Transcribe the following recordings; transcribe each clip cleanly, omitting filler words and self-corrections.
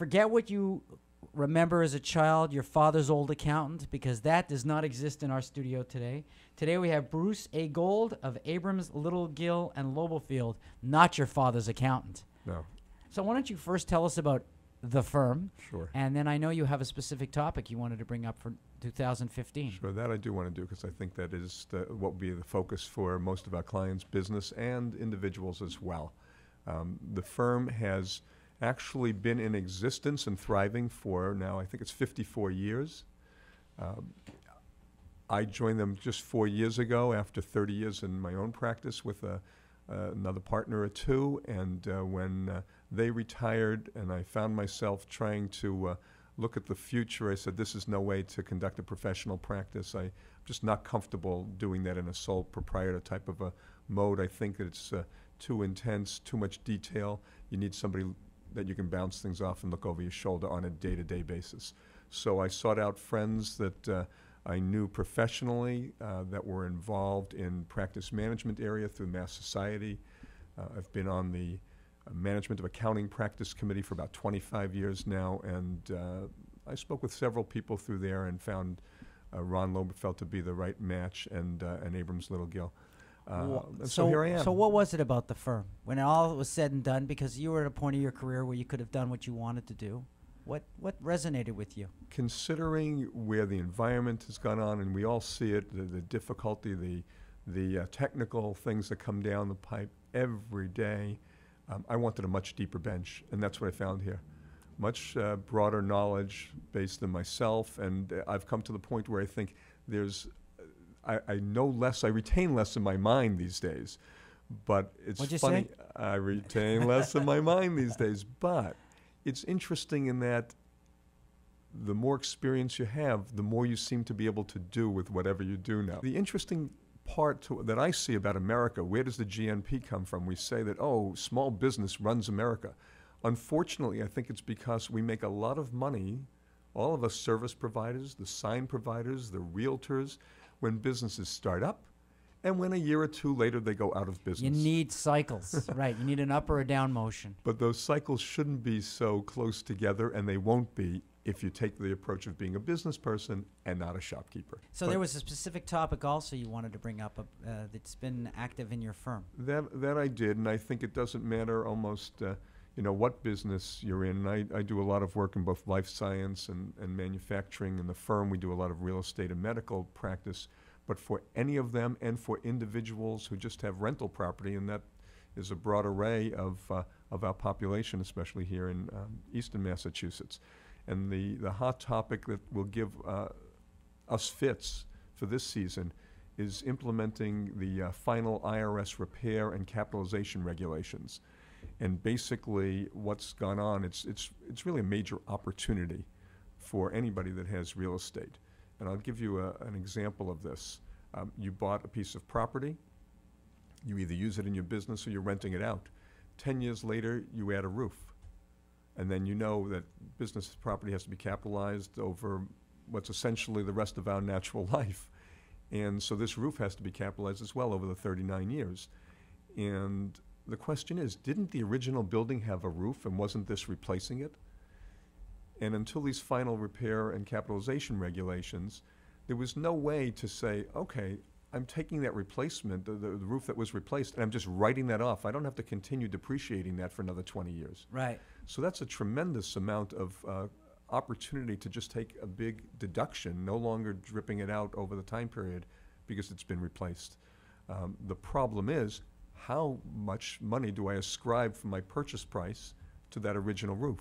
Forget what you remember as a child, your father's old accountant, because that does not exist in our studio today. Today we have Bruce A. Gold of Abrams, Little-Gill, and Loberfeld, not your father's accountant. No. So why don't you first tell us about the firm? Sure. And then I know you have a specific topic you wanted to bring up for 2015. Sure, that I do want to do because I think that is what will be the focus for most of our clients' business and individuals as well. The firm has actually been in existence and thriving for now, I think it's 54 years. I joined them just 4 years ago after 30 years in my own practice with another partner or two, and when they retired and I found myself trying to look at the future, I said, this is no way to conduct a professional practice. I'm just not comfortable doing that in a sole proprietor type of a mode. I think that it's too intense, too much detail. You need somebody that you can bounce things off and look over your shoulder on a day-to-day basis. So I sought out friends that I knew professionally that were involved in practice management area through Mass Society. I've been on the Management of Accounting Practice Committee for about 25 years now, and I spoke with several people through there and found Ron Loberfeld to be the right match, and Abrams Little-Gill. So here I am. So what was it about the firm when all was said and done? Because you were at a point of your career where you could have done what you wanted to do. What resonated with you? Considering where the environment has gone on, and we all see it, the difficulty, the technical things that come down the pipe every day, I wanted a much deeper bench, and that's what I found here. Much broader knowledge based than myself, and I've come to the point where I think there's I know less, I retain less in my mind these days, but it's What'd you funny. say? I retain less in my mind these days, but it's interesting in that the more experience you have, the more you seem to be able to do with whatever you do now. The interesting part that I see about America, where does the GNP come from? We say that, oh, small business runs America. Unfortunately, I think it's because we make a lot of money, all of us service providers, the sign providers, the realtors, when businesses start up, and when a year or two later they go out of business. You need cycles, right? You need an up or a down motion. But those cycles shouldn't be so close together, and they won't be if you take the approach of being a business person and not a shopkeeper. So there was a specific topic also you wanted to bring up that's been active in your firm. That I did, and I think it doesn't matter almost what business you're in. I do a lot of work in both life science and manufacturing. In the firm, we do a lot of real estate and medical practice. But for any of them and for individuals who just have rental property, and that is a broad array of our population, especially here in eastern Massachusetts. And the hot topic that will give us fits for this season is implementing the final IRS repair and capitalization regulations. And basically what's gone on, it's really a major opportunity for anybody that has real estate. And I'll give you an example of this. You bought a piece of property. You either use it in your business or you're renting it out. 10 years later, you add a roof. And then you know that business property has to be capitalized over what's essentially the rest of our natural life. And so this roof has to be capitalized as well over the 39 years. And the question is, didn't the original building have a roof, and wasn't this replacing it? And until these final repair and capitalization regulations, there was no way to say, okay, I'm taking that replacement, the roof that was replaced, and I'm just writing that off. I don't have to continue depreciating that for another 20 years. Right. So that's a tremendous amount of opportunity to just take a big deduction, no longer dripping it out over the time period because it's been replaced. The problem is, how much money do I ascribe from my purchase price to that original roof?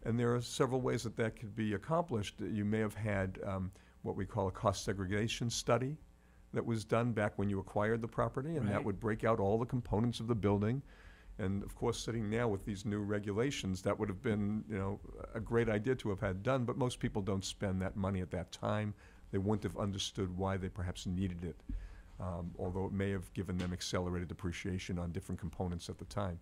And there are several ways that that could be accomplished. You may have had what we call a cost segregation study that was done back when you acquired the property, and that would break out all the components of the building. And of course, sitting now with these new regulations, that would have been, a great idea to have had done, but most people don't spend that money at that time. They wouldn't have understood why they perhaps needed it, although it may have given them accelerated depreciation on different components at the time.